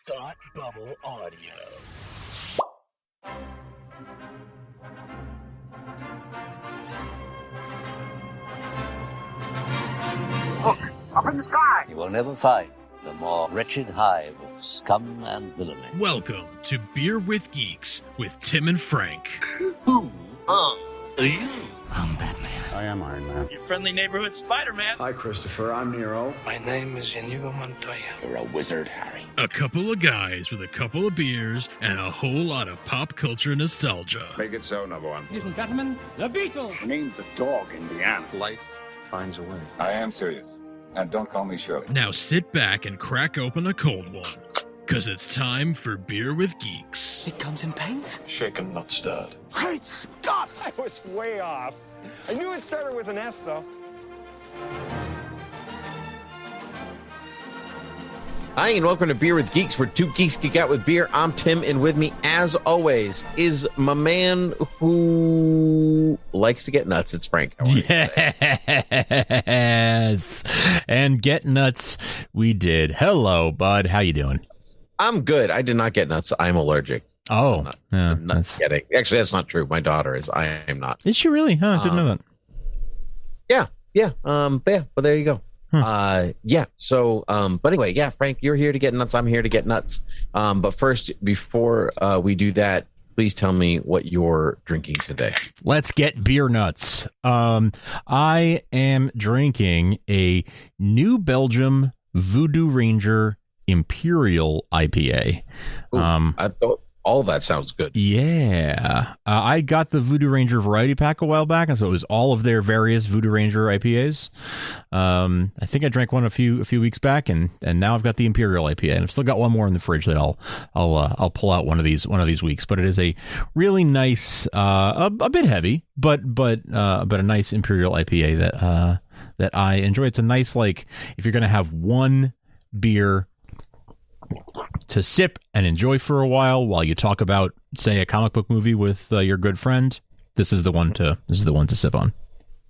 Thought Bubble Audio. Look, up in the sky! You will never find the more wretched hive of scum and villainy. Welcome to Beer with Geeks with Tim and Frank. Who are you? I'm Batman. I am Iron Man. Your friendly neighborhood Spider-Man. Hi, Christopher. I'm Nero. My name is Inigo Montoya. You're a wizard, Harry. A couple of guys with a couple of beers and a whole lot of pop culture nostalgia. Make it so, number one. Ladies and gentlemen, the Beatles. I named the dog Indiana. Life finds a way. I am serious. And don't call me Shirley. Now sit back and crack open a cold one, because it's time for Beer with Geeks. It comes in paints? Shaken, not stirred. Great Scott! I was way off. I knew it started with an S, though. Hi, and welcome to Beer with Geeks, where two geeks geek out with beer. I'm Tim, and with me, as always, is my man who likes to get nuts. It's Frank. Yes, and get nuts we did. Hello, bud. How you doing? I'm good. I did not get nuts. I'm allergic. Oh, I'm not getting. Actually, that's not true. My daughter is. I am not. Is she really? Huh? I didn't know that. Yeah. But there you go. Yeah. So, but anyway, yeah, Frank, you're here to get nuts. I'm here to get nuts. But first, before we do that, please tell me what you're drinking today. Let's get beer nuts. I am drinking a New Belgium Voodoo Ranger Imperial IPA. Ooh, I thought all that sounds good. Yeah. I got the Voodoo Ranger variety pack a while back, and so it was all of their various Voodoo Ranger IPAs. I think I drank one a few weeks back, and now I've got the Imperial IPA, and I've still got one more in the fridge that I'll pull out one of these weeks. But it is a really nice, a bit heavy, but a nice Imperial IPA that I enjoy. It's a nice, like, if you're gonna have one beer to sip and enjoy for a while you talk about, say, a comic book movie with your good friend, this is the one to sip on.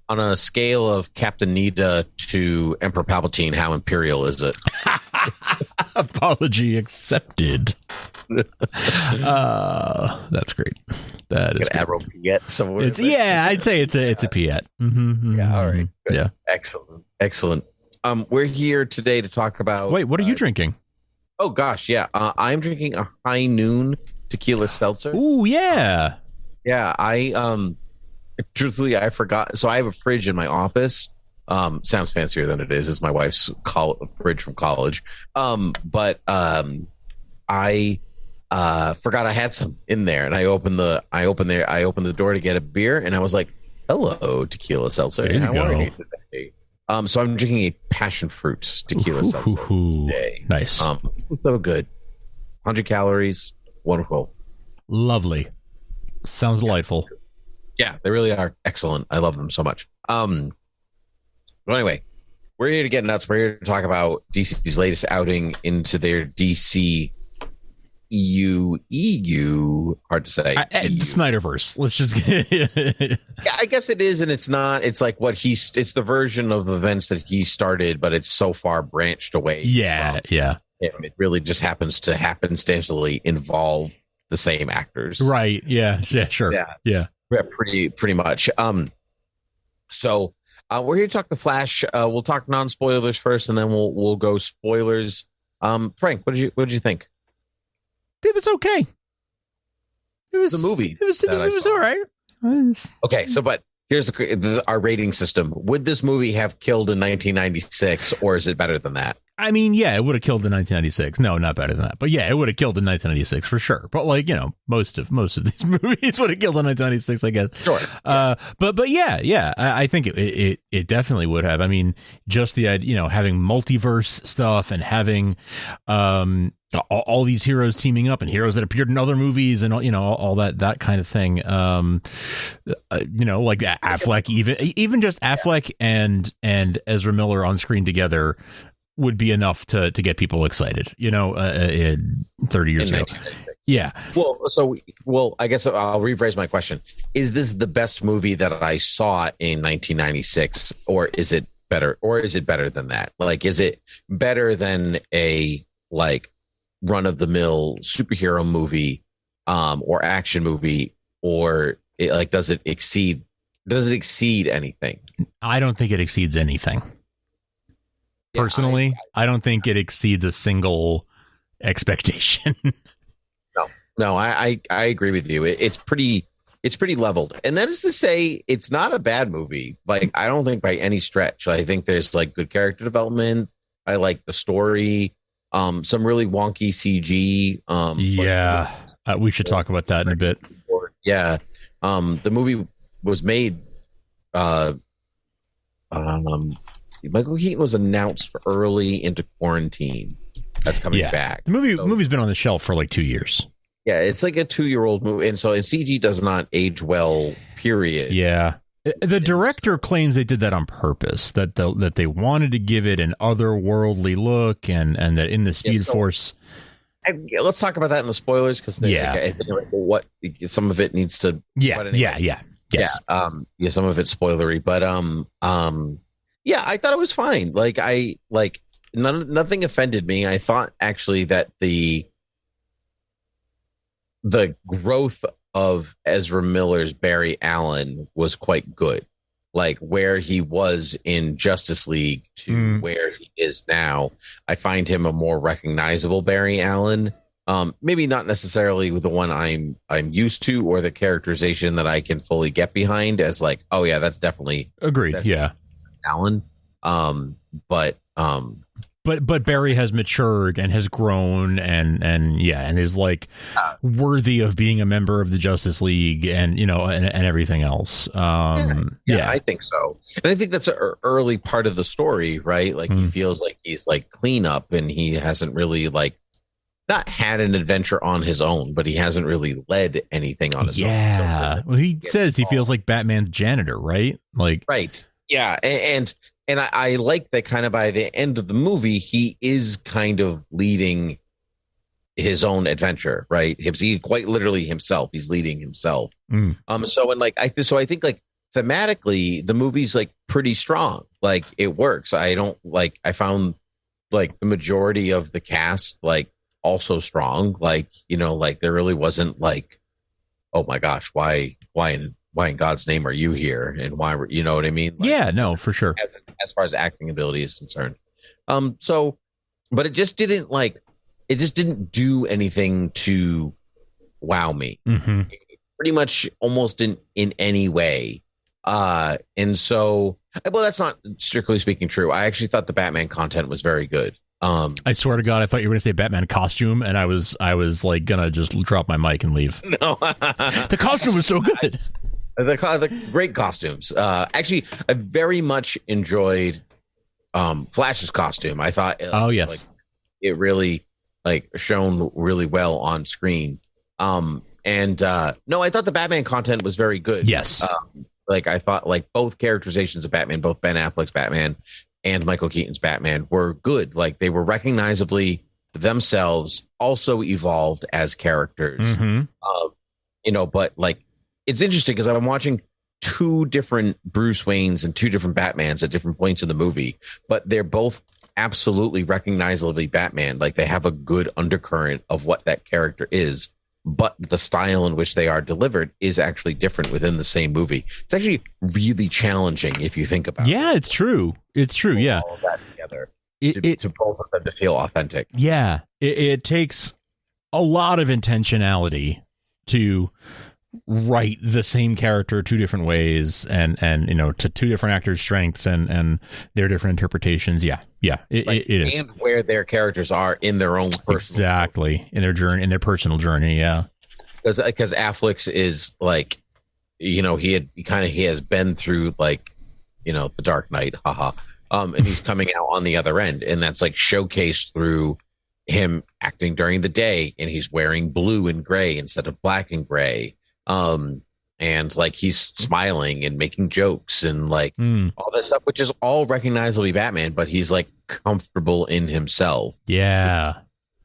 On a scale of Captain Nita to Emperor Palpatine, how Imperial is it? Apology accepted. That's great. That is Admiral Piet somewhere. I'd say it's a Piet. Mm-hmm. Yeah, all right. Good. Yeah, excellent. We're here today to talk about. Wait, what are you drinking? Oh gosh, yeah. I'm drinking a High Noon Tequila Seltzer. Ooh, yeah. Yeah, truthfully, I forgot. So I have a fridge in my office. Sounds fancier than it is. It's my wife's fridge from college. But I forgot I had some in there, and I opened the door to get a beer, and I was like, "Hello, Tequila Seltzer. How are you today?" So I'm drinking a Passionfruit Tequila Seltzer today. Nice. So good. 100 calories. Wonderful. Lovely. Sounds delightful. Yeah, they really are excellent. I love them so much. But anyway, we're here to get nuts. We're here to talk about DC's latest outing into their DC EU, hard to say. Snyderverse. Let's just yeah, I guess it is, and it's not. It's like it's the version of events that he started, but it's so far branched away. Yeah. It really just happens to happenstantially involve the same actors. Right. Yeah, sure. Yeah. Pretty much. So we're here to talk The Flash. We'll talk non-spoilers first, and then we'll go spoilers. Frank, what did you think? It was okay. It was the movie. It was all right. Okay, so but here's our rating system. Would this movie have killed in 1996, or is it better than that? I mean, yeah, it would have killed in 1996. No, not better than that. But yeah, it would have killed in 1996 for sure. But like, most of these movies would have killed in 1996, I guess. Sure. But yeah, I think it definitely would have. I mean, just the idea, having multiverse stuff and having all these heroes teaming up and heroes that appeared in other movies and all that kind of thing. Like Affleck, even just Affleck and Ezra Miller on screen together would be enough to get people excited, 30 years ago. Yeah. Well, I guess I'll rephrase my question. Is this the best movie that I saw in 1996, or is it better than that? Like, is it better than a run of the mill superhero movie, or action movie, or does it exceed anything? I don't think it exceeds anything. Personally, I don't think it exceeds a single expectation. No, I agree with you. It's pretty leveled, and that is to say, it's not a bad movie. Like, I don't think by any stretch. I think there's like good character development. I like the story. Some really wonky CG. We should talk about that in a bit. Yeah, the movie was made. Michael Keaton was announced for early into quarantine. That's coming back. The movie's been on the shelf for like 2 years. Yeah, it's like a 2-year-old movie, and CG does not age well. Period. Yeah, the director claims they did that on purpose. That they wanted to give it an otherworldly look, and that in the Speed Force. Let's talk about that in the spoilers, because what some of it needs to. Yes. Some of it's spoilery, but I thought it was fine. Nothing offended me. I thought actually that the growth of Ezra Miller's Barry Allen was quite good. Like, where he was in Justice League to where he is now, I find him a more recognizable Barry Allen. Maybe not necessarily with the one I'm used to, or the characterization that I can fully get behind as like, oh yeah, that's definitely agreed. Allen. But Barry has matured and has grown and is like worthy of being a member of the Justice League and everything else. I think so. And I think that's an early part of the story, right? Like he feels like he's like cleanup, and he hasn't really like not had an adventure on his own, but he hasn't really led anything on his own. Yeah. Well, he says he feels like Batman's janitor, right? Like, right. Yeah. And I like that kind of by the end of the movie, he is kind of leading his own adventure, right? He quite literally himself. He's leading himself. So I think like thematically, the movie's like pretty strong. Like, it works. I found like the majority of the cast like also strong. Like, there really wasn't like, oh my gosh, why in God's name are you here? And why were, you know what I mean? Like, no, for sure. As far as acting ability is concerned. But it just didn't do anything to wow me. Pretty much almost in any way. And so, well, that's not strictly speaking true. I actually thought the Batman content was very good. I swear to God, I thought you were going to say Batman costume, and I was like gonna just drop my mic and leave. No, the costume was so good. The great costumes. Actually, I very much enjoyed Flash's costume. I thought, it really like shone really well on screen. No, I thought the Batman content was very good. Yes. I thought like both characterizations of Batman, both Ben Affleck's Batman and Michael Keaton's Batman, were good. Like, they were recognizably themselves, also evolved as characters. But like, it's interesting because I'm watching two different Bruce Waynes and two different Batmans at different points in the movie, but they're both absolutely recognizably Batman. Like, they have a good undercurrent of what that character is, but the style in which they are delivered is actually different within the same movie. It's actually really challenging if you think about it. Yeah, it's true. It's true. Yeah. All of that together to both of them to feel authentic. Yeah. It takes a lot of intentionality to write the same character two different ways and to two different actors' strengths and their different interpretations. It is. And where their characters are in their own personal in their journey, in their personal journey. Yeah. Because Affleck's is like, he has been through like, the Dark Knight, and he's coming out on the other end, and that's like showcased through him acting during the day, and he's wearing blue and gray instead of black and gray. And like, he's smiling and making jokes and like all this stuff, which is all recognizably Batman, but he's like comfortable in himself. Yeah.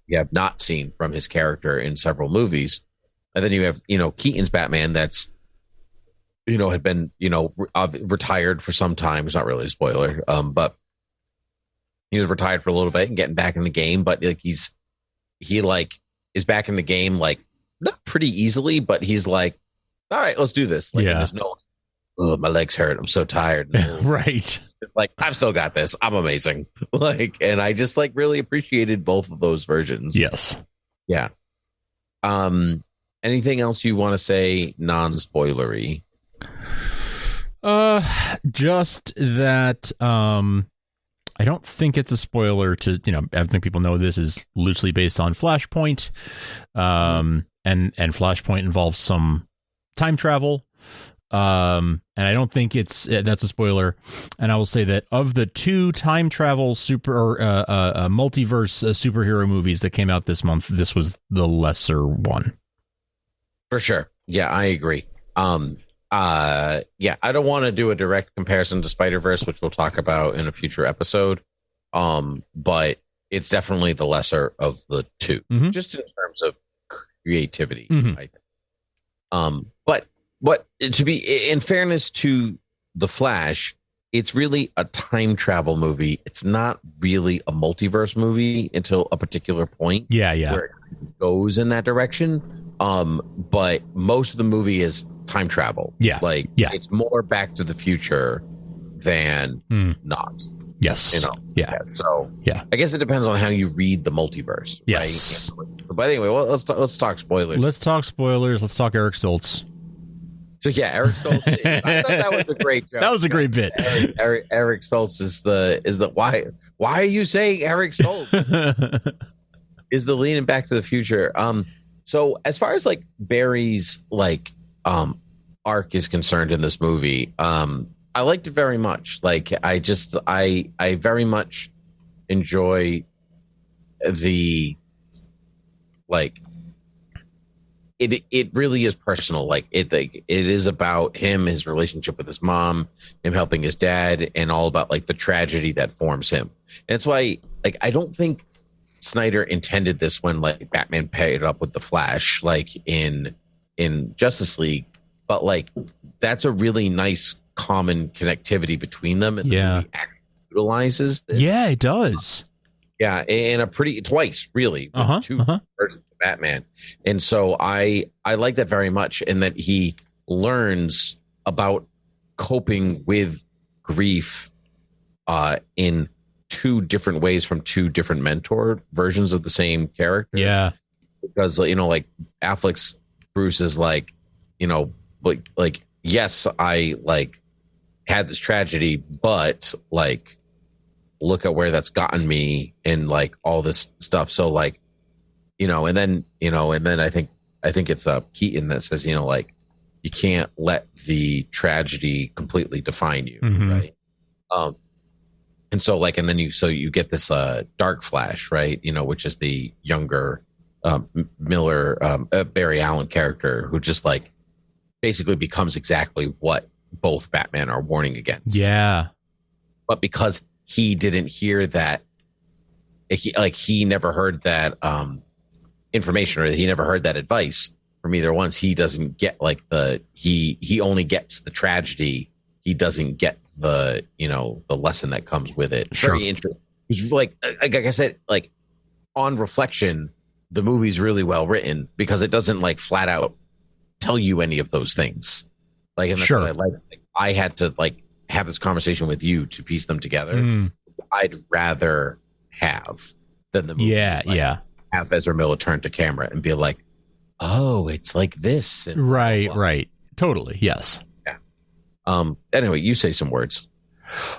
You have not seen from his character in several movies. And then you have, Keaton's Batman that's, had been, retired for some time. It's not really a spoiler. But he was retired for a little bit and getting back in the game, but like, he's he like is back in the game, like not pretty easily, but he's like, all right, let's do this. Like, there's no, oh, my legs hurt, I'm so tired. Right. Like, I've still got this. I'm amazing. Like, and I just like really appreciated both of those versions. Yes. Yeah. Anything else you want to say non-spoilery? Just that I don't think it's a spoiler to, I think people know this is loosely based on Flashpoint. And Flashpoint involves some time travel. And I don't think that's a spoiler. And I will say that of the 2 time travel multiverse superhero movies that came out this month, this was the lesser one. For sure. Yeah, I agree. I don't want to do a direct comparison to Spider-Verse, which we'll talk about in a future episode. But it's definitely the lesser of the 2, just in terms of creativity, I think. But to be in fairness to The Flash, it's really a time travel movie. It's not really a multiverse movie until a particular point. Yeah. Where it goes in that direction. But most of the movie is time travel. Yeah. It's more Back to the Future than not. Yes. Yeah. So yeah, I guess it depends on how you read the multiverse. Yes. Right? But anyway, well, let's talk spoilers. Let's talk spoilers. Let's talk Eric Stoltz. So yeah, Eric Stoltz. I thought that was a great joke. That was a great bit. Eric Stoltz is the why are you saying Eric Stoltz is the lead in Back to the Future? So as far as like Barry's like arc is concerned in this movie, I liked it very much. Like I very much enjoy the like. It really is personal. Like it is about him, his relationship with his mom, him helping his dad, and all about like the tragedy that forms him. And that's why, like, I don't think Snyder intended this when like Batman paired up with the Flash, like in Justice League, but like that's a really nice common connectivity between them, and the movie actually utilizes this. Yeah, it does. Yeah, and twice really, two versions of Batman, and so I like that very much, and that he learns about coping with grief in 2 different ways from 2 different mentor versions of the same character. Yeah, because like Affleck's Bruce is like, like yes, I like had this tragedy, but like, look at where that's gotten me and like all this stuff. So like, and then I think it's Keaton that says, like you can't let the tragedy completely define you. Right. And so like, and then you get this dark Flash, right. Which is the younger Barry Allen character who just like basically becomes exactly what both Batman are warning against. Yeah. But because he didn't hear that, he never heard that information, or he never heard that advice from either ones. He doesn't get like he only gets the tragedy. He doesn't get the lesson that comes with it. Sure. Very interesting. It's like I said, like on reflection, the movie's really well written because it doesn't like flat out tell you any of those things. Like, and that's what I like. I had to like have this conversation with you to piece them together. I'd rather have than the movie. Yeah. Have Ezra Miller turn to camera and be like, oh, it's like this. And right. Totally. Yes. Yeah. Anyway, you say some words.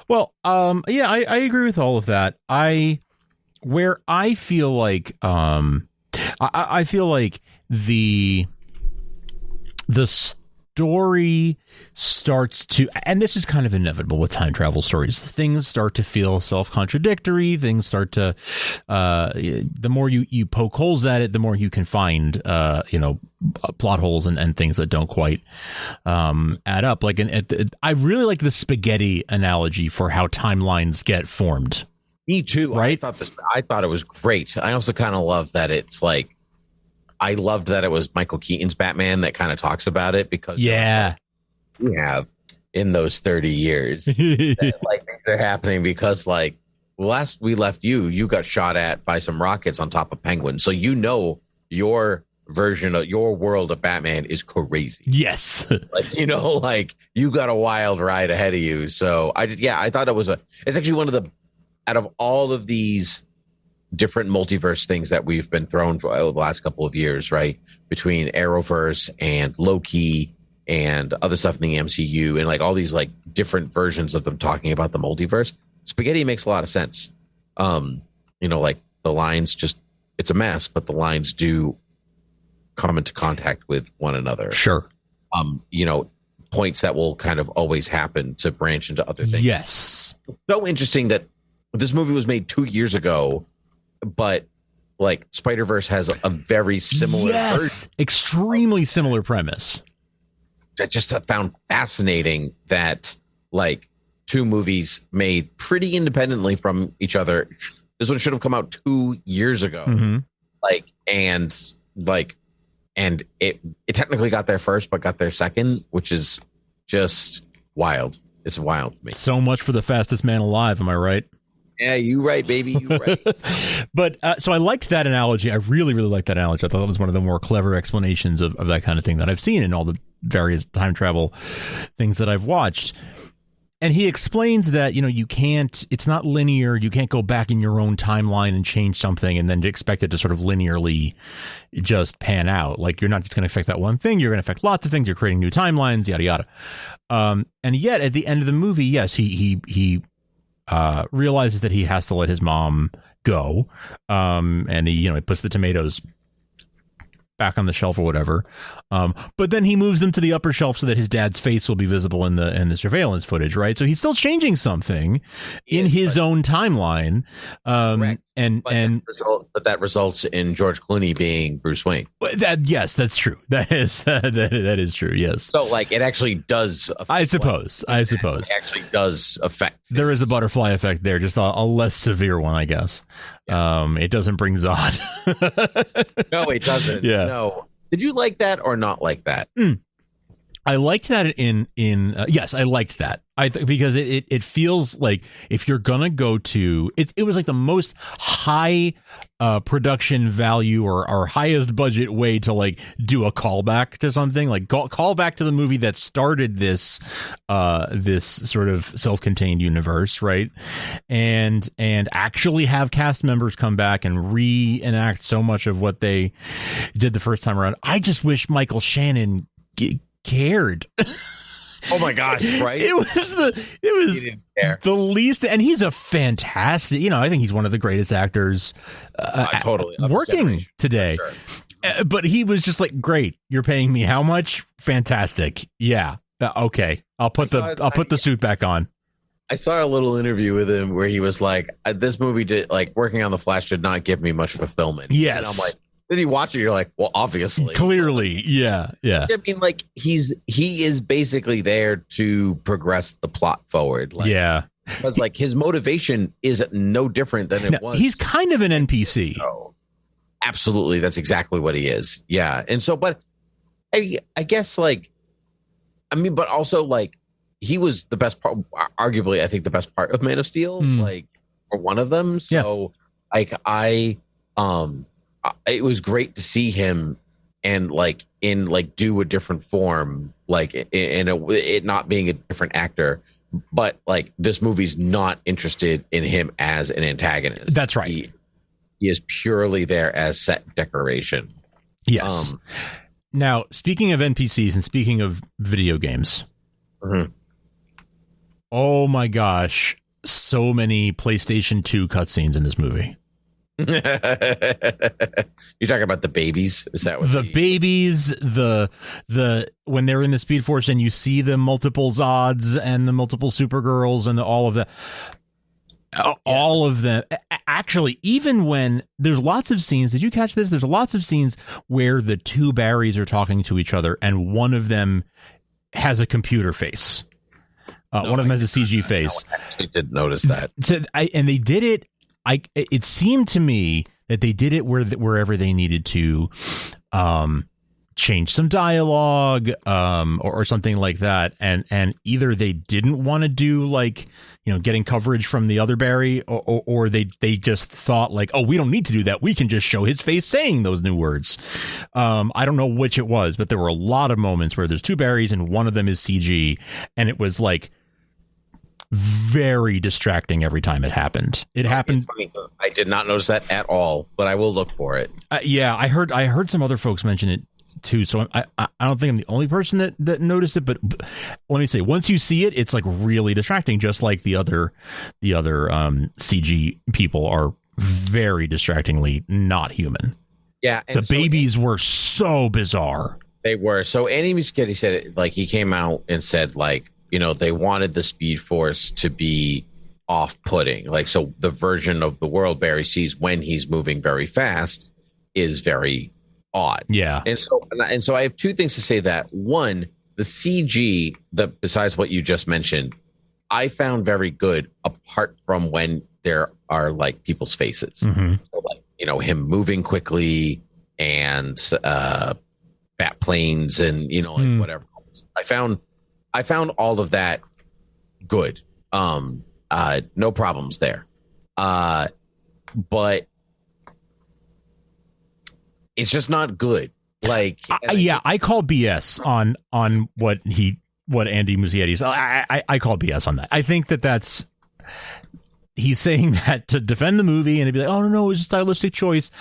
Well, yeah, I agree with all of that. I feel like, I feel like the story starts to, and this is kind of inevitable with time travel stories, things start to feel self-contradictory. Things start to, the more you poke holes at it, the more you can find, plot holes and things that don't quite add up. Like, I really like the spaghetti analogy for how timelines get formed. Me too. Right? I thought it was great. I also kind of love that it's like, I loved that it was Michael Keaton's Batman that kind of talks about it, because we have in those 30 years that, like, things are happening because like last we left you got shot at by some rockets on top of Penguin. So your version of your world of Batman is crazy. Yes. Like, you got a wild ride ahead of you. So I thought it's actually one of the, out of all of these different multiverse things that we've been thrown for the last couple of years, right? Between Arrowverse and Loki and other stuff in the MCU and like all these like different versions of them talking about the multiverse, Spaghetti makes a lot of sense. Like the lines it's a mess, but the lines do come into contact with one another. Sure. Points that will kind of always happen to branch into other things. Yes. So interesting that this movie was made 2 years ago, but like Spider-Verse has a very similar version. Extremely similar premise. I just found fascinating that like two movies made pretty independently from each other. This one should have come out 2 years ago. Mm-hmm. And it technically got there first, but got there second, which is just wild. It's wild to me. So much for the fastest man alive. Am I right? Yeah, you right, baby. You right. But so I liked that analogy. I really, really liked that analogy. I thought that was one of the more clever explanations of that kind of thing that I've seen in all the various time travel things that I've watched. And he explains that, it's not linear. You can't go back in your own timeline and change something and then expect it to sort of linearly just pan out. Like, you're not just going to affect that one thing. You're going to affect lots of things. You're creating new timelines, yada, yada. And yet at the end of the movie, yes, he realizes that he has to let his mom go. And he puts the tomatoes back on the shelf or whatever. But then he moves them to the upper shelf so that his dad's face will be visible in the surveillance footage, right? So he's still changing something in his own timeline. But that results in George Clooney being Bruce Wayne. Yes, that's true. That is true. Yes. So like it actually does affect, I suppose it actually does affect. There is a butterfly effect there, just a less severe one, I guess. Yeah. It doesn't bring Zod. No, it doesn't. Yeah. No. Did you like that or not like that? I liked that yes, I liked that. Because it feels like if you're gonna go to it was like the most high production value or highest budget way to like do a callback to something, like call back to the movie that started this sort of self-contained universe, right? And actually have cast members come back and reenact so much of what they did the first time around. I just wish Michael Shannon cared. Oh my gosh, right? It was the least, and he's a fantastic, I think he's one of the greatest actors totally working today. Sure. But he was just like, great, you're paying me how much? Fantastic. Yeah. Okay. I'll put the suit back on. I saw a little interview with him where he was like, this movie did, like, working on The Flash did not give me much fulfillment. Yes. And I'm like, did you watch it? You're like, well, obviously. Clearly. Yeah. Yeah. I mean, like, he is basically there to progress the plot forward. Like, yeah. Because, like, his motivation is no different than it was. He's kind of an NPC. Oh, absolutely. That's exactly what he is. Yeah. And so, but I guess, like, I mean, but also, like, he was the best part, arguably, I think the best part of Man of Steel, like, or one of them. So, like, it was great to see him and like in like do a different form, like in it not being a different actor, but like this movie's not interested in him as an antagonist. That's right. He is purely there as set decoration. Yes. Now, speaking of NPCs and speaking of video games, oh my gosh, so many PlayStation 2 cutscenes in this movie. You're talking about the babies? Is that what the babies? The when they're in the Speed Force and you see the multiple Zods and the multiple Supergirls and all of that. All of them. Actually, even when there's lots of scenes, did you catch this? There's lots of scenes where the two Barrys are talking to each other and one of them has a computer face. One of them has a CG face. I actually didn't notice that. And they did it. It seemed to me that they did it wherever they needed to change some dialogue, or something like that. And either they didn't want to do like, getting coverage from the other Barry, or they just thought like, oh, we don't need to do that. We can just show his face saying those new words. I don't know which it was, but there were a lot of moments where there's two Barrys and one of them is CG, and it was like very distracting every time it happened. It happened. I did not notice that at all, but I will look for it. Yeah, I heard some other folks mention it too, so I don't think I'm the only person that noticed it, but let me say, once you see it, it's like really distracting, just like the other CG people are very distractingly not human. Yeah, and the babies were so bizarre. They were. So Andy Muschietti said it, like, he came out and said, like, they wanted the Speed Force to be off-putting, like, so the version of the world Barry sees when he's moving very fast is very odd. Yeah. And so I have two things to say. That one, the CG, besides what you just mentioned, I found very good, apart from when there are like people's faces. Mm-hmm. So, like, him moving quickly and bat planes and like whatever. I found all of that good. No problems there. But it's just not good. Like, I call BS on what Andy Muschietti's. I call BS on that. I think that's he's saying that to defend the movie, and he'd be like, oh no, it's a stylistic choice.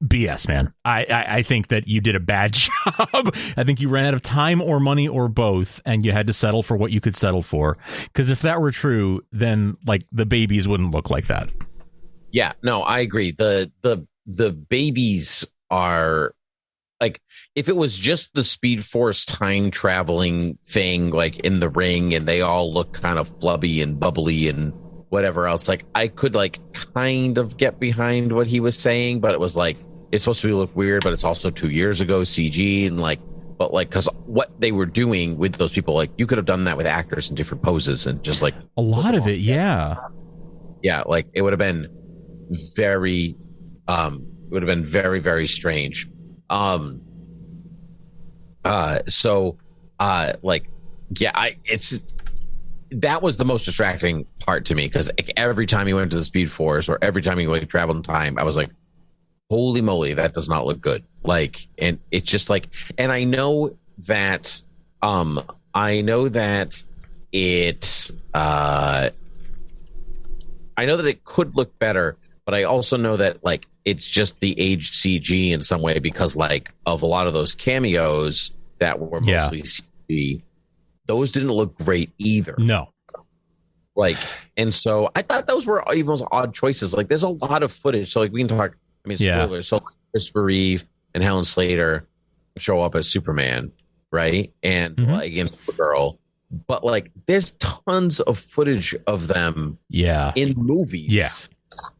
BS, man. I think that you did a bad job. I think you ran out of time or money or both, and you had to settle for what you could settle for. Because if that were true, then like the babies wouldn't look like that. Yeah, no, I agree. The babies are like, if it was just the Speed Force time traveling thing, like in the ring, and they all look kind of flubby and bubbly and whatever else, like I could like kind of get behind what he was saying, but it was like, it's supposed to look weird, but it's also 2 years ago CG, and like, but like, because what they were doing with those people, like you could have done that with actors in different poses and just like a lot of it. Yeah, like it would have been very very, very strange. That was the most distracting part to me, because like, every time he went to the Speed Force or every time he like traveled in time, I was like, holy moly, that does not look good. Like, and it's just like, and I know that it could look better, but I also know that like it's just the aged CG in some way, because like of a lot of those cameos that were mostly CG, those didn't look great either. No. Like, and so I thought those were even those odd choices. Like, there's a lot of footage. So like we can talk, I mean, spoilers. Yeah. So like, Christopher Reeve and Helen Slater show up as Superman, right? And like in Supergirl. But like there's tons of footage of them in movies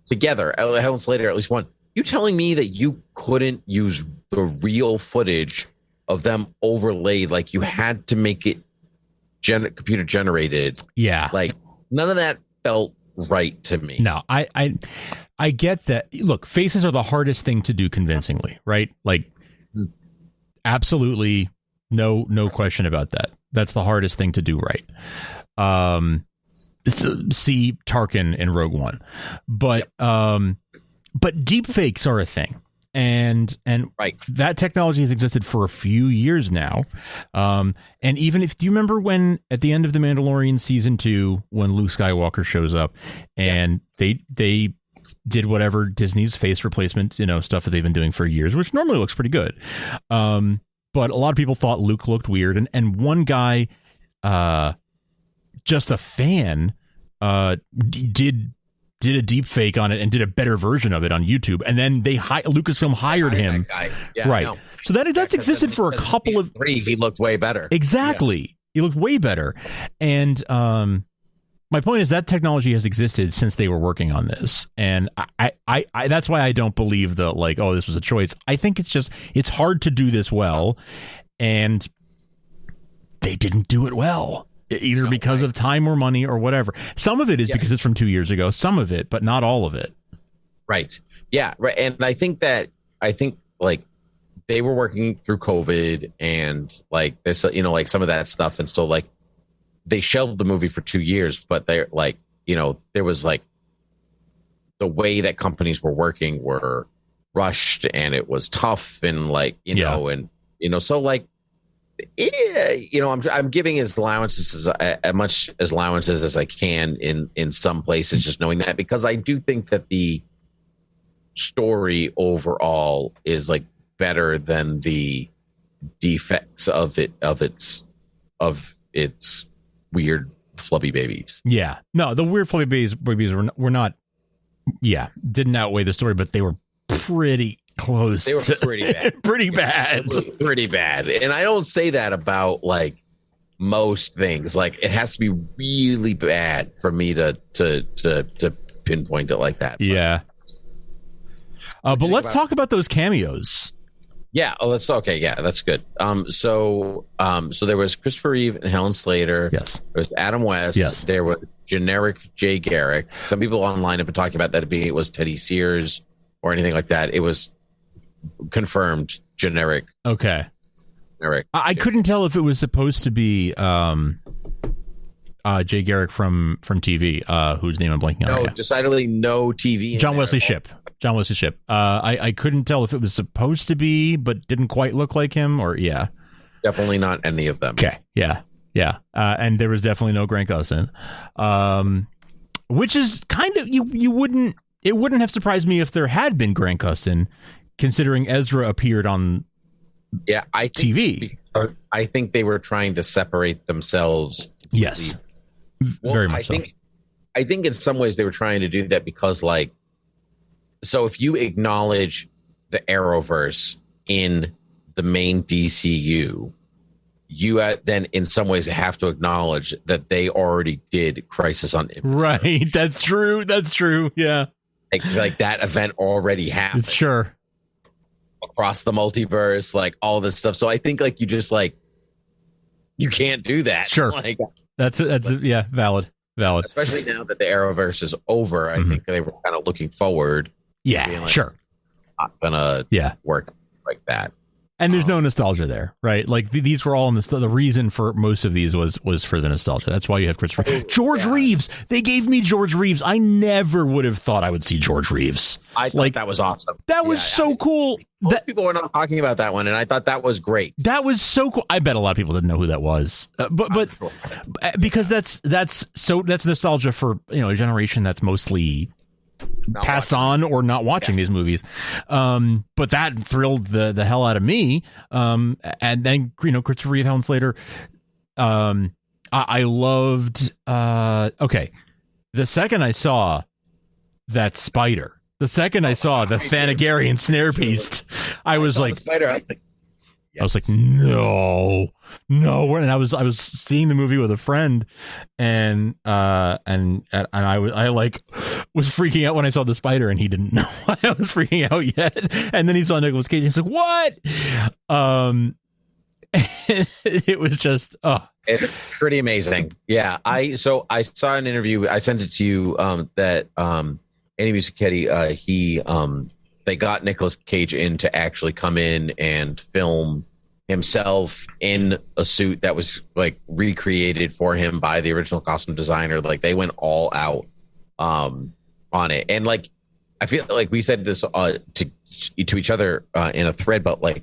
together. Helen Slater, at least one. You telling me that you couldn't use the real footage of them overlaid? Like you had to make it computer generated. Yeah. Like none of that felt right to me. No, I get that. Look, faces are the hardest thing to do convincingly, right? Like absolutely no question about that. That's the hardest thing to do right. See Tarkin in Rogue One. But deep fakes are a thing. And that technology has existed for a few years now. And even if, do you remember when at the end of The Mandalorian season 2, when Luke Skywalker shows up and they did whatever Disney's face replacement, stuff that they've been doing for years, which normally looks pretty good. But a lot of people thought Luke looked weird. And one guy, just a fan, did a deep fake on it and did a better version of it on YouTube. And then Lucasfilm hired him. Yeah, right. So that's existed for a couple of... He looked way better. Exactly. Yeah. He looked way better. And my point is that technology has existed since they were working on this. And I that's why I don't believe the like, oh, this was a choice. I think it's hard to do this well. And they didn't do it well. Either because of time or money or whatever. Some of it is because it's from 2 years ago. Some of it, but not all of it. Right. Yeah. Right. And I think like they were working through COVID and like this, you know, like some of that stuff. And so like they shelved the movie for 2 years, but they're like, you know, there was like the way that companies were working were rushed and it was tough and like, you know, and, you know, so like, yeah, you know, I'm giving as allowances as much as allowances as I can in some places, just knowing that, because I do think that the story overall is like better than the defects of its weird flubby babies. Yeah, no, the weird flubby babies were not. Yeah, didn't outweigh the story, but they were pretty close. They were pretty bad. Pretty bad. Pretty bad. And I don't say that about like most things. Like it has to be really bad for me to pinpoint it like that. But, yeah. But let's talk about those cameos. Yeah. Oh, okay. Yeah, that's good. So there was Christopher Reeve and Helen Slater. Yes. There was Adam West. Yes. There was generic Jay Garrick. Some people online have been talking about that it was Teddy Sears or anything like that. It was confirmed generic. Okay. Generic. I couldn't tell if it was supposed to be Jay Garrick from TV, whose name I'm blanking on. No, right decidedly no TV. John Wesley Shipp. John Wesley Shipp. I couldn't tell if it was supposed to be, but didn't quite look like him, or definitely not any of them. Okay, yeah. And there was definitely no Grant Gustin, which is kind of it wouldn't have surprised me if there had been Grant Gustin, considering Ezra appeared on TV. I think they were trying to separate themselves. Yes, very much so. I think in some ways they were trying to do that because, like, so if you acknowledge the Arrowverse in the main DCU, you then in some ways have to acknowledge that they already did Crisis on Infinite Right. Earths. That's true. Yeah. Like that event already happened. Sure. Across the multiverse, like all this stuff. So I think like you just like you can't do that. Sure. Like that's valid. Especially now that the Arrowverse is over. I think they were kind of looking forward. Yeah, being like, sure. Not gonna work like that. And there's no nostalgia there, right? Like these were all the reason for most of these was for the nostalgia. That's why you have Christopher George Reeves. They gave me George Reeves. I never would have thought I would see George Reeves. I thought that was awesome. That was so cool. Most people were not talking about that one, and I thought that was great. That was so cool. I bet a lot of people didn't know who that was, but sure. Because that's nostalgia for a generation that's mostly passed on or not watching these movies, but that thrilled the hell out of me. And then Christopher Reeve, Helen Slater. I loved. Okay, the second I saw that spider, the second I saw the Thanagarian snare beast, I was like, spider. I was like, no. And I was seeing the movie with a friend, and I was freaking out when I saw the spider, and he didn't know why I was freaking out yet. And then he saw Nicolas Cage, and he's like, what? It was just, it's pretty amazing. Yeah, I saw an interview. I sent it to you. That Andy Muschietти, they got Nicolas Cage in to actually come in and film himself in a suit that was like recreated for him by the original costume designer. Like they went all out on it, and like I feel like we said this to each other in a thread, but like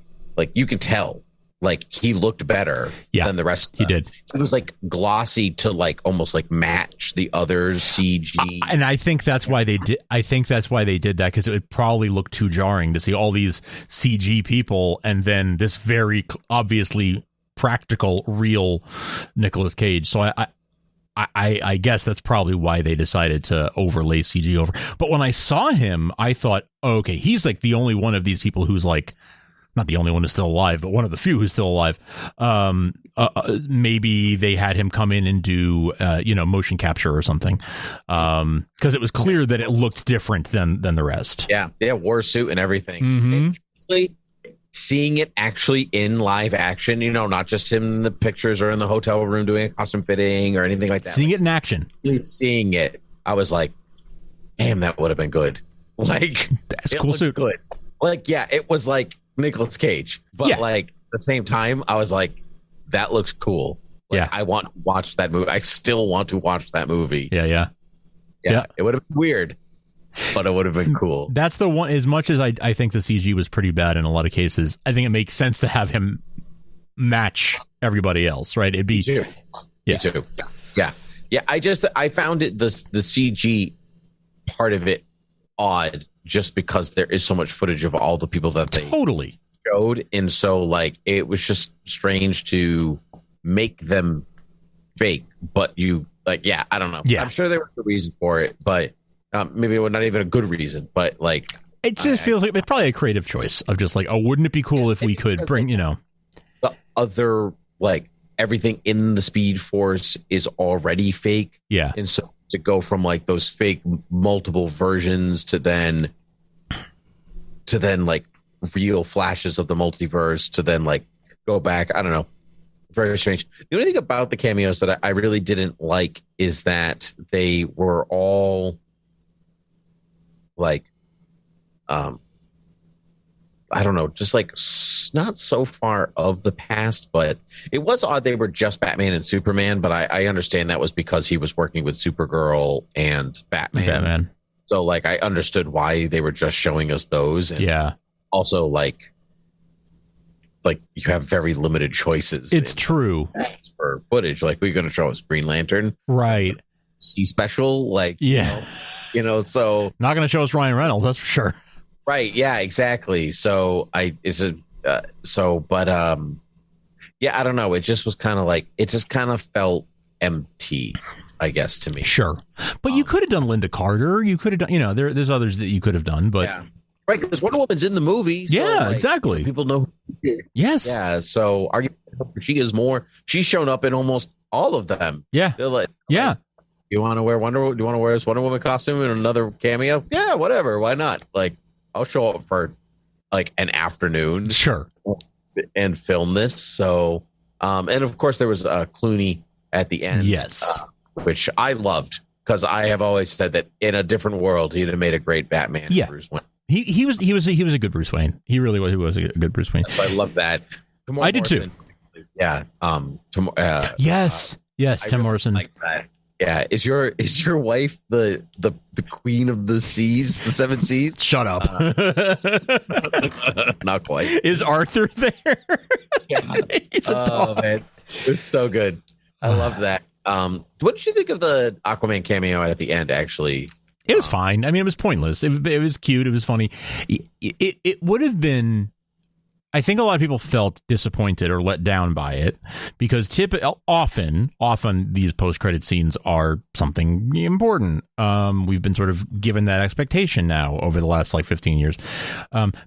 you can tell like he looked better than the rest of them. He did. It was like glossy to like almost like match the others CG. And I think that's why they did. I think that's why they did that, because it would probably look too jarring to see all these CG people and then this very obviously practical, real Nicolas Cage. So I guess that's probably why they decided to overlay CG over. But when I saw him, I thought, oh, okay, he's like the only one of these people who's like, not the only one who's still alive, but one of the few who's still alive. Maybe they had him come in and do, motion capture or something, because it was clear that it looked different than the rest. Yeah, wore a suit and everything. Mm-hmm. And actually, seeing it actually in live action, not just him in the pictures or in the hotel room doing a costume fitting or anything like that. Seeing it in action. Seeing it, I was like, damn, that would have been good. Like, that's a cool suit. Good. Like, yeah, it was like, Nicolas Cage, but like at the same time, I was like, that looks cool. Like, I want to watch that movie. I still want to watch that movie. Yeah. It would have been weird, but it would have been cool. That's the one. As much as I think the CG was pretty bad in a lot of cases, I think it makes sense to have him match everybody else, right? It'd be Me too. Yeah. I found it the CG part of it odd, just because there is so much footage of all the people that they totally showed, and so like it was just strange to make them fake. But you like, I don't know. Yeah, I'm sure there was a reason for it, but maybe it was not even a good reason. But like, it just feels like it's probably a creative choice of just like, oh, wouldn't it be cool if we could bring, the other, like, everything in the Speed Force is already fake. Yeah, and so to go from like those fake multiple versions to then like real flashes of the multiverse to then like go back, I don't know, very strange. The only thing about the cameos that I really didn't like is that they were all like I don't know, just like not so far of the past, but it was odd they were just Batman and Superman, but I understand that was because he was working with Supergirl and Batman. So like I understood why they were just showing us those. And also like you have very limited choices. It's true for footage. Like, we're going to show us Green Lantern, right? C special, like so not going to show us Ryan Reynolds, that's for sure. Right. Yeah, exactly. So I don't know. It just was kind of like, it just kind of felt empty, I guess, to me. Sure. But you could have done Linda Carter. You could have done, there's others that you could have done, but. Yeah. Right. Because Wonder Woman's in the movie. So like, exactly. People know who she is. Yes. Yeah. So she's shown up in almost all of them. Yeah. They're like, you want to wear do you want to wear this Wonder Woman costume in another cameo? Yeah, whatever. Why not? Like, I'll show up for like an afternoon, sure, and film this. So, and of course there was Clooney at the end, yes, which I loved, because I have always said that in a different world he'd have made a great Batman. Yeah, Bruce Wayne. He was a good Bruce Wayne. He really was. He was a good Bruce Wayne. So I love that. I did too. Yeah. Yes. Tim Morrison. Like that. Yeah, is your wife the queen of the seas, the seven seas? Shut up. Not quite. Is Arthur there? Yeah. He's a dog. Man. It was so good. I love that. What did you think of the Aquaman cameo at the end? Actually, it was fine. I mean, it was pointless. It was cute. It was funny. It would have been. I think a lot of people felt disappointed or let down by it, because often these post-credit scenes are something important. We've been sort of given that expectation now over the last like 15 years.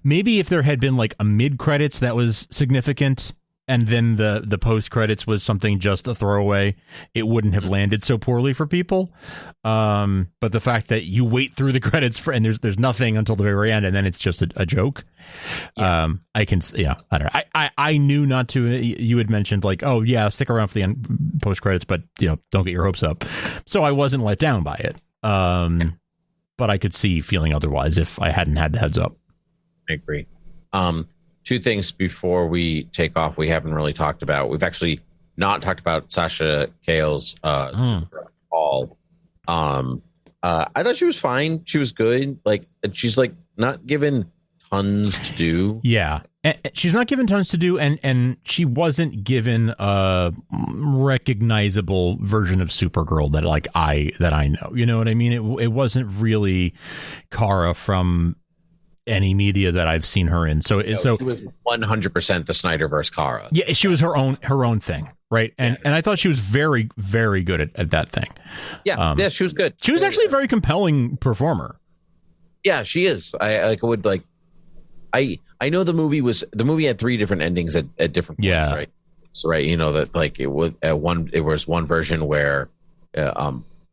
Maybe if there had been like a mid-credits that was significant, and then the post-credits was something just a throwaway, it wouldn't have landed so poorly for people. But the fact that you wait through the credits and there's nothing until the very end, and then it's just a joke. Yeah. I don't know. I knew not to. You had mentioned like, oh yeah, stick around for the end post credits, but don't get your hopes up. So I wasn't let down by it. But I could see feeling otherwise if I hadn't had the heads up. I agree. Two things before we take off we haven't really talked about. We've actually not talked about Sasha Cale's call. I thought she was fine. She was good. Like, she's like not given tons to do. Yeah. She's not given tons to do, and she wasn't given a recognizable version of Supergirl that I know. You know what I mean? It wasn't really Kara from any media that I've seen her in. So she was 100% the Snyderverse Kara. Yeah, she was her own thing, right? And I thought she was very, very good at that thing. Yeah, she was good. She was actually a very compelling performer. Yeah, she is. I know the movie had three different endings at different points, right? So right, that like it was one version where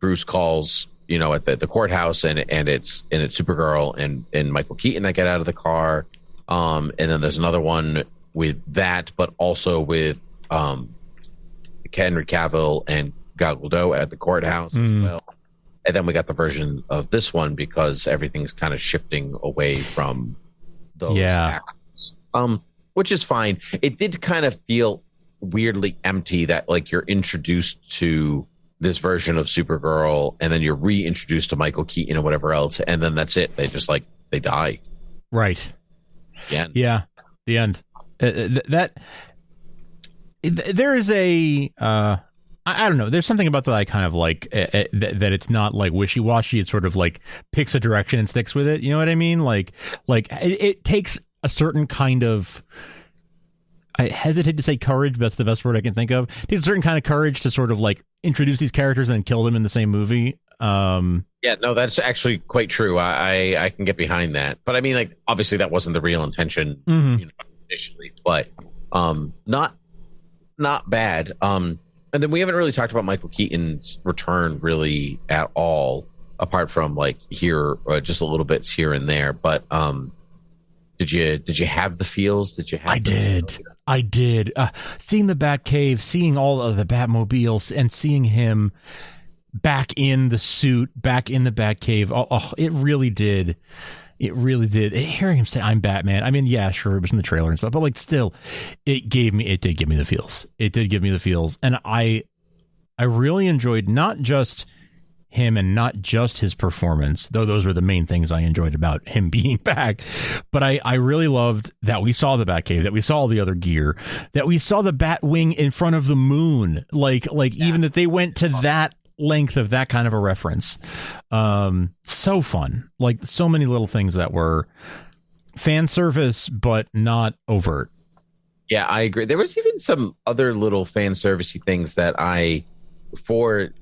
Bruce calls at the courthouse and it's Supergirl and Michael Keaton that get out of the car, and then there's another one with that, but also with Henry Cavill and Gal Gadot at the courthouse as well. And then we got the version of this one because everything's kind of shifting away from those actors. which is fine. It did kind of feel weirdly empty that like you're introduced to this version of Supergirl and then you're reintroduced to Michael Keaton or whatever else, and then that's it. They just like they die. Right. Yeah. Yeah. The end. There is a I don't know. There's something about that I kind of like that it's not like wishy-washy. It sort of like picks a direction and sticks with it. You know what I mean? Like it takes a certain kind of, I hesitate to say courage, but that's the best word I can think of. It takes a certain kind of courage to sort of like introduce these characters and then kill them in the same movie. Yeah, no, that's actually quite true. I can get behind that. But I mean, like, obviously that wasn't the real intention initially, but not bad. And then we haven't really talked about Michael Keaton's return really at all, apart from like here, just a little bits here and there. But did you have the feels? Did you have? I did. Seeing the Batcave, seeing all of the Batmobiles, and seeing him back in the suit, back in the Batcave. Oh, it really did. It really did. Hearing him say, "I'm Batman." I mean, yeah, sure, it was in the trailer and stuff, but like, still, it did give me the feels. It did give me the feels, and I really enjoyed not just him and not just his performance, though those were the main things I enjoyed about him being back. But I really loved that we saw the Batcave, that we saw all the other gear, that we saw the Batwing in front of the moon, even that they went to that length of that kind of a reference. So fun. Like, so many little things that were fan service but not overt. Yeah, I agree. There was even some other little fan servicey things that for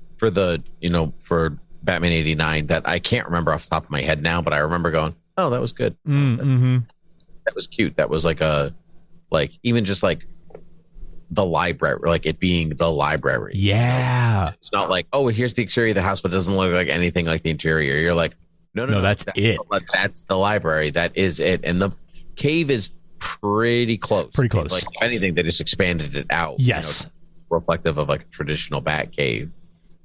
Batman 89 that I can't remember off the top of my head now, but I remember going, oh, that was good. That was cute. That was even just like the library, like it being the library. Yeah. You know? It's not like, oh, here's the exterior of the house, but it doesn't look like anything like the interior. You're like, no, that's it. That's the library. That is it. And the cave is pretty close. Like, if anything, they just expanded it out. Yes. Reflective of like a traditional bat cave.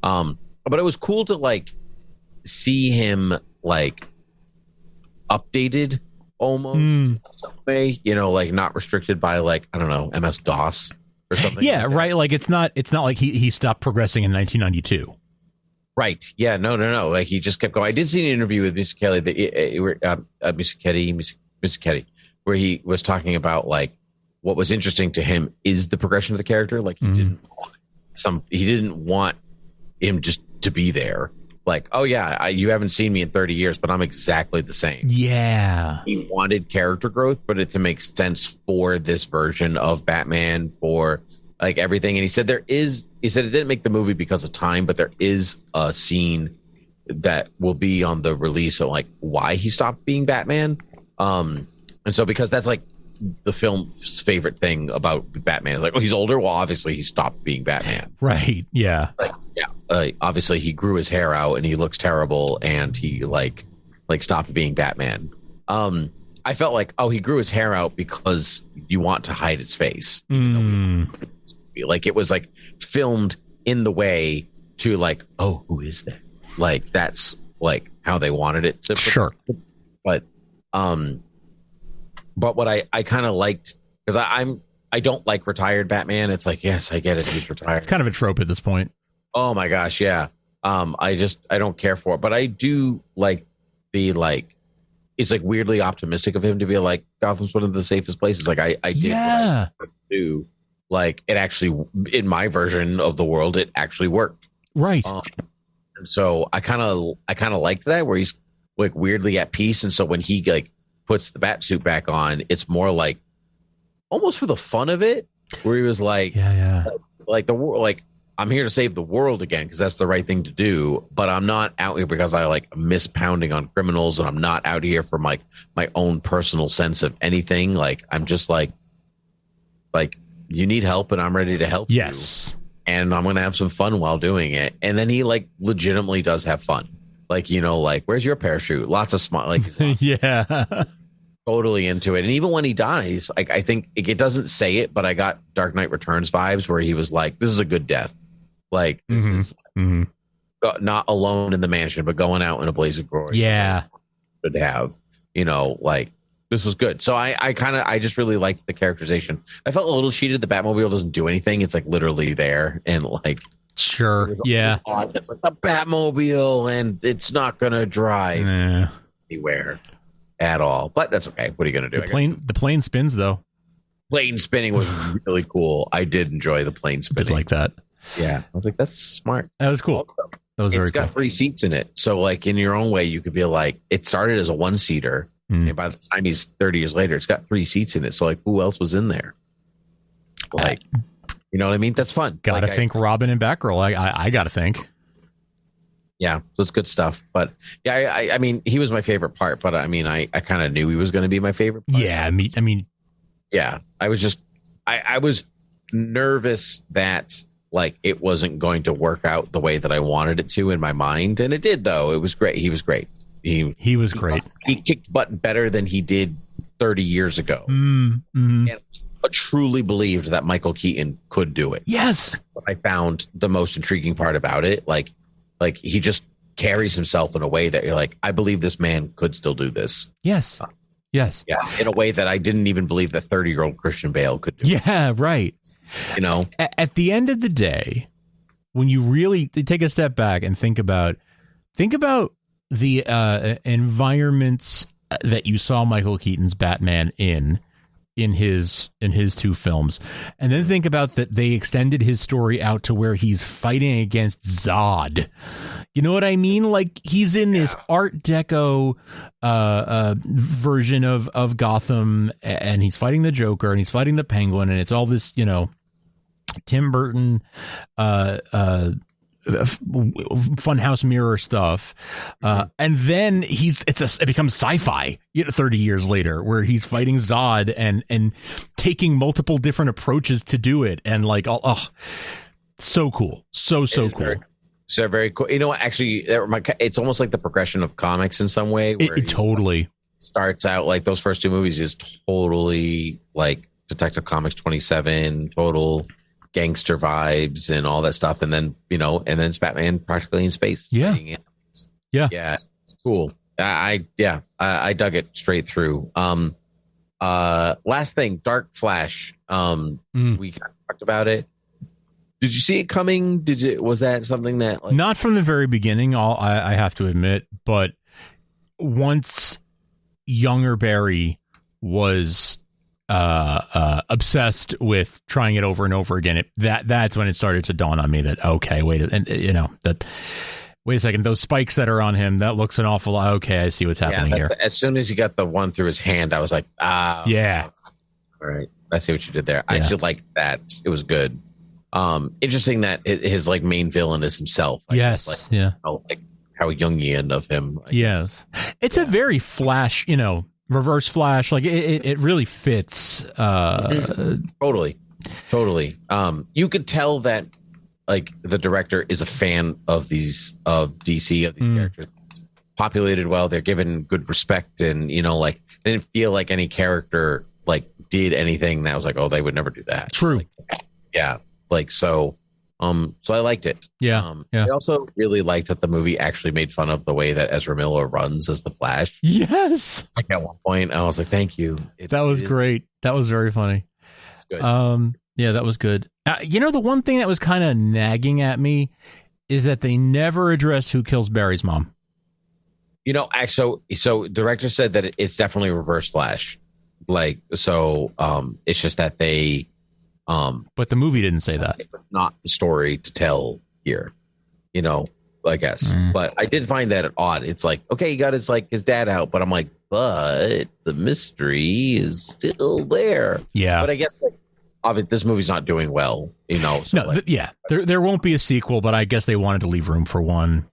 But it was cool to like see him like updated almost in some way, like not restricted by like, I don't know, MS DOS or something. Yeah, like right. Like it's not like he stopped progressing in 1992. Right. Yeah. No. Like he just kept going. I did see an interview with Mr. Kelly, Mr. Kelly, where he was talking about like what was interesting to him is the progression of the character. Like he didn't want him just to be there. Like, oh yeah, you haven't seen me in 30 years, but I'm exactly the same. Yeah. He wanted character growth, but it to make sense for this version of Batman, for like everything. And he said it didn't make the movie because of time, but there is a scene that will be on the release of like why he stopped being Batman. And so because that's like the film's favorite thing about Batman is like, oh, he's older. Well, obviously he stopped being Batman. Right. Yeah. Obviously he grew his hair out and he looks terrible and he like stopped being Batman. I felt like, oh, he grew his hair out because you want to hide his face. Like it was like filmed in the way to like, oh, who is that? Like that's like how they wanted it to. Sure. But what I kind of liked, because I don't like retired Batman. It's like, yes, I get it. He's retired. It's kind of a trope at this point. Oh my gosh. Yeah. I don't care for it, but I do like it's like weirdly optimistic of him to be like, Gotham's one of the safest places. Like I did. Yeah. What I do. Like it actually, in my version of the world, it actually worked. Right. And so I kind of liked that where he's like weirdly at peace. And so when he like puts the bat suit back on, it's more like almost for the fun of it, where he was like, like the world, like I'm here to save the world again because that's the right thing to do, but I'm not out here because I like miss pounding on criminals, and I'm not out here for my own personal sense of anything. Like I'm just like you need help and I'm ready to help you, and I'm gonna have some fun while doing it. And then he like legitimately does have fun. Like, like, where's your parachute? Lots of smile. Like, yeah, totally into it. And even when he dies, like, I think it doesn't say it, but I got Dark Knight Returns vibes where he was like, this is a good death. Like, this is not alone in the mansion, but going out in a blaze of glory. Yeah. Could have, like, this was good. So I just really liked the characterization. I felt a little cheated. The Batmobile doesn't do anything. It's like literally there and like sure, yeah. It's like the Batmobile, and it's not gonna drive anywhere at all. But that's okay. What are you gonna do? The plane spins though. Plane spinning was really cool. I did enjoy the plane spinning. Did like that. Yeah, I was like, that's smart. That was cool. That was very cool. It's got 3 seats in it, so like in your own way, you could be like, it started as a 1-seater, and by the time he's 30 years later, it's got 3 seats in it. So like, who else was in there? Like, you know what I mean? That's fun. Gotta like, think Robin and Batgirl. I gotta think. Yeah, so it's good stuff. But yeah, I mean, he was my favorite part. But I mean, I kind of knew he was going to be my favorite part. Yeah, I mean, yeah, I was just, I was nervous that like it wasn't going to work out the way that I wanted it to in my mind, and it did. Though it was great. He was great. He was great. He kicked butt better than he did 30 years ago. Mm-hmm. And I truly believed that Michael Keaton could do it. Yes. What I found the most intriguing part about it, like he just carries himself in a way that you're like, I believe this man could still do this. Yes. Yes. Yeah. In a way that I didn't even believe that 30-year-old Christian Bale could do. Yeah. Right. You know, at the end of the day, when you really take a step back and think about the environments that you saw Michael Keaton's Batman in his 2 films, and then think about that they extended his story out to where he's fighting against Zod. You know what I mean? Like he's in this Art Deco version of Gotham, and he's fighting the Joker, and he's fighting the Penguin, and it's all this, you know, Tim Burton funhouse mirror stuff, and then it becomes sci-fi 30 years later, where he's fighting Zod and taking multiple different approaches to do it, and like so cool, so cool. So very cool. You know what? Actually, it's almost like the progression of comics in some way. Where it totally starts out like those first 2 movies is totally like Detective Comics 27, total gangster vibes and all that stuff, and then it's Batman practically in space. Yeah, it's cool. I dug it straight through. Last thing, Dark Flash. We kind of talked about it. Did you see it coming? Was that something that like, not from the very beginning? I have to admit, but once younger Barry was obsessed with trying it over and over again, that's when it started to dawn on me that okay, wait a second, those spikes that are on him, that looks an awful lot. Okay, I see what's happening here. As soon as he got the one through his hand, I was like, yeah, all right, I see what you did there. Yeah. I actually like that. It was good. Interesting that his like main villain is himself. Yes, like, like how Jungian of him. Yes, it's a very Flash, reverse Flash. Like it really fits. Totally. You could tell that like the director is a fan of DC, of these characters. Populated well, they're given good respect, and like I didn't feel like any character like did anything that was like, oh, they would never do that. True. So I liked it. Yeah. I also really liked that the movie actually made fun of the way that Ezra Miller runs as the Flash. Yes. Like at one point, I was like, "Thank you." That was great. That was very funny. It's good. Yeah, that was good. The one thing that was kind of nagging at me is that they never addressed who kills Barry's mom. Actually, so director said that it's definitely Reverse Flash. It's just that they. But the movie didn't say that. It's not the story to tell here, I guess. But I did find that odd. It's like, okay, he got his dad out, but I'm like, but the mystery is still there. Yeah. But I guess obviously this movie's not doing well, So there won't be a sequel, but I guess they wanted to leave room for one.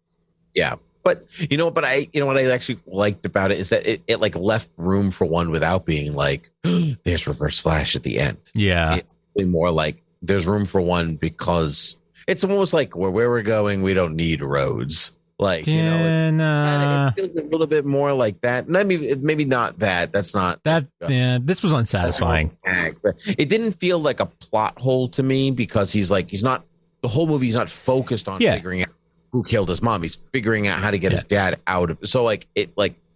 Yeah. But what I actually liked about it is that it like left room for one without being like, there's Reverse Flash at the end. Yeah. It's more like there's room for one because it's almost like where we're going, we don't need roads. It feels a little bit more like that. Maybe not that. That's not that. This was unsatisfying. It didn't feel like a plot hole to me because he's not the whole movie. He's not focused on figuring out who killed his mom. He's figuring out how to get his dad out of. So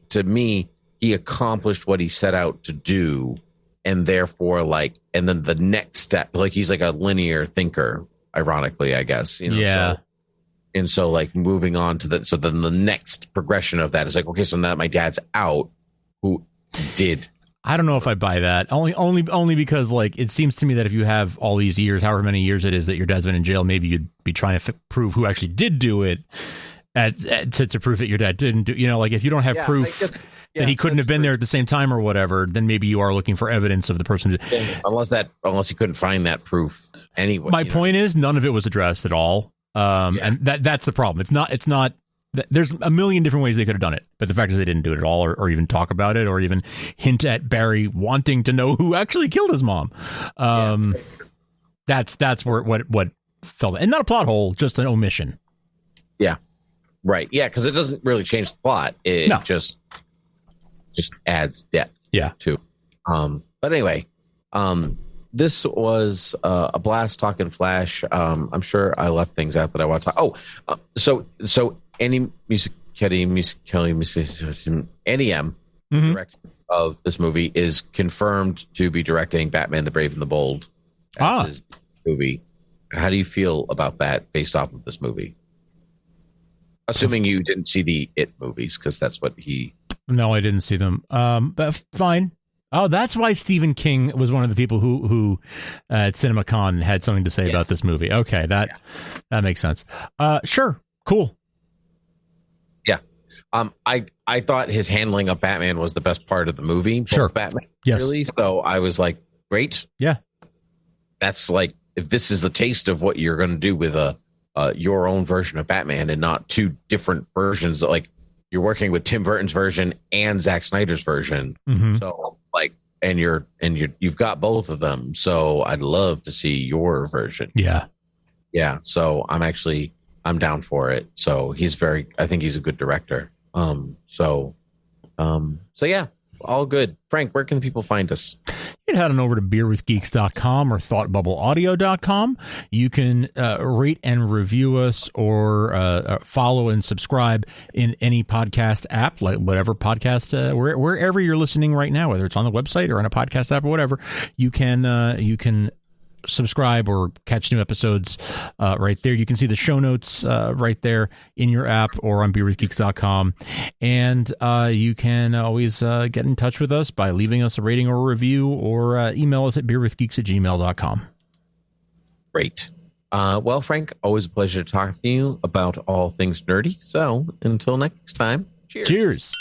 to me, he accomplished what he set out to do, and therefore, like, and then the next step, like, he's like a linear thinker, ironically, I guess. You know, yeah. So like moving on to so then the next progression of that is like, okay, so now that my dad's out, who did. I don't know if I buy that. Only because, like, it seems to me that if you have all these years, however many years it is that your dad's been in jail, maybe you'd be trying to prove who actually did do it to prove that your dad didn't do. You know, like, if you don't have proof that he couldn't have been there at the same time or whatever, then maybe you are looking for evidence of the person. Unless you couldn't find that proof anyway. My point is, none of it was addressed at all, and that's the problem. It's not. There's a million different ways they could have done it, but the fact is they didn't do it at all, or even talk about it, or even hint at Barry wanting to know who actually killed his mom. That's where what fell, and not a plot hole, just an omission. Yeah, right. Yeah, because it doesn't really change the plot. It just adds depth. Yeah. To. But anyway, this was a blast talking Flash. I'm sure I left things out that I want to talk. So. Any NEM director of this movie is confirmed to be directing Batman the Brave and the Bold as his movie. How do you feel about that based off of this movie? Assuming you didn't see the It movies, because that's what he... No, I didn't see them. But fine. Oh, that's why Stephen King was one of the people who at CinemaCon had something to say about this movie. Okay, that makes sense. Sure, cool. I thought his handling of Batman was the best part of the movie. Sure. Batman. Yes. Really. So I was like, great. Yeah. That's like, if this is a taste of what you're going to do with your own version of Batman and not two different versions, like you're working with Tim Burton's version and Zack Snyder's version. Mm-hmm. So like, and you've got both of them. So I'd love to see your version. Yeah. Yeah. So I'm down for it. So I think he's a good director. So yeah, all good. Frank, where can people find us? You can head on over to beerwithgeeks.com or thoughtbubbleaudio.com. You can rate and review us or follow and subscribe in any podcast app, like whatever podcast, wherever you're listening right now, whether it's on the website or on a podcast app or whatever, you can subscribe or catch new episodes right there. You can see the show notes right there in your app or on beerwithgeeks.com. And you can always get in touch with us by leaving us a rating or a review, or email us at beerwithgeeks@gmail.com. Great. Well, Frank, always a pleasure to talk to you about all things nerdy. So until next time, cheers. Cheers.